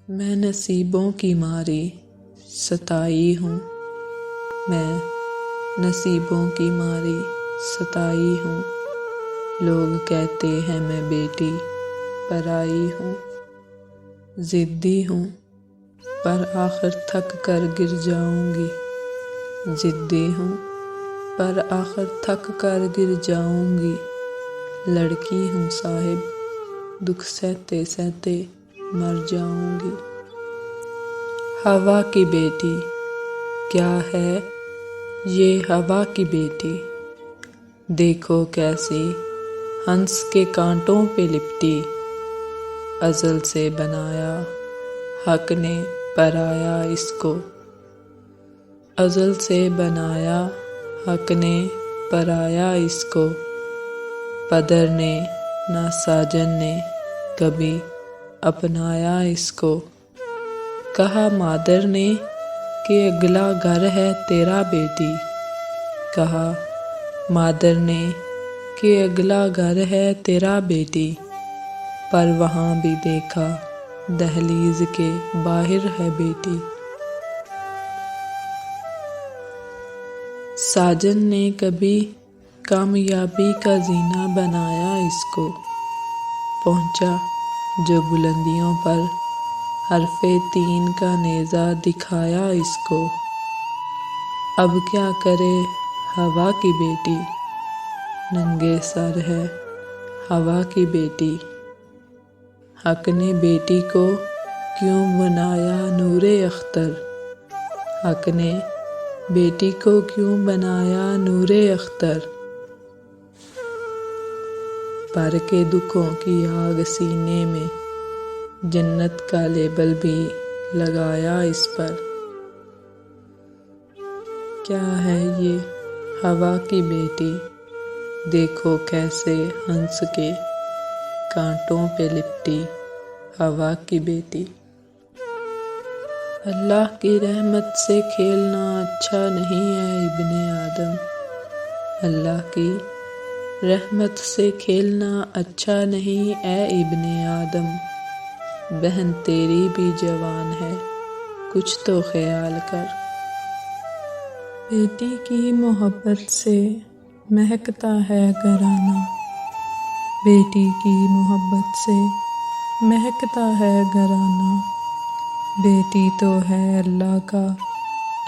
میں نصیبوں کی ماری ستائی ہوں، میں نصیبوں کی ماری ستائی ہوں، لوگ کہتے ہیں میں بیٹی پرائی ہوں، ضدی ہوں پر آخر تھک کر گر جاؤں گی، ضدی ہوں پر آخر تھک کر گر جاؤں گی، لڑکی ہوں صاحب دکھ سہتے سہتے مر جاؤں گی۔ ہوا کی بیٹی کیا ہے یہ ہوا کی بیٹی، دیکھو کیسی ہنس کے کانٹوں پہ لپٹی، ازل سے بنایا حق نے پرایا اس کو، ازل سے بنایا حق نے پرایا اس کو، پدر نے نہ ساجن نے کبھی اپنایا اس کو، کہا مادر نے کہ اگلا گھر ہے تیرا بیٹی، کہا مادر نے کہ اگلا گھر ہے تیرا بیٹی، پر وہاں بھی دیکھا دہلیز کے باہر ہے بیٹی۔ ساجن نے کبھی کامیابی کا زینہ بنایا اس کو، پہنچا جو بلندیوں پر حرف تین کا نیزہ دکھایا اس کو، اب کیا کرے ہوا کی بیٹی، ننگے سر ہے ہوا کی بیٹی، حق نے بیٹی کو کیوں بنایا نور اختر، حق نے بیٹی کو کیوں بنایا نور اختر، بھر کے دکھوں کی آگ سینے میں جنت کا لیبل بھی لگایا اس پر، کیا ہے یہ ہوا کی بیٹی، دیکھو کیسے ہنس کے کانٹوں پہ لپٹی ہوا کی بیٹی۔ اللہ کی رحمت سے کھیلنا اچھا نہیں ہے ابن آدم، اللہ کی رحمت سے کھیلنا اچھا نہیں اے ابن آدم، بہن تیری بھی جوان ہے کچھ تو خیال کر، بیٹی کی محبت سے مہکتا ہے گھرانہ، بیٹی کی محبت سے مہکتا ہے گھرانہ، بیٹی تو ہے اللہ کا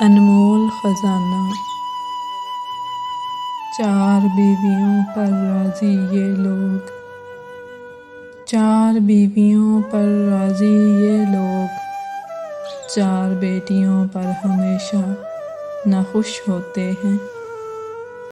انمول خزانہ، چار بیویوں پر راضی یہ لوگ، چار بیویوں پر راضی یہ لوگ، چار بیٹیوں پر ہمیشہ ناخوش ہوتے ہیں۔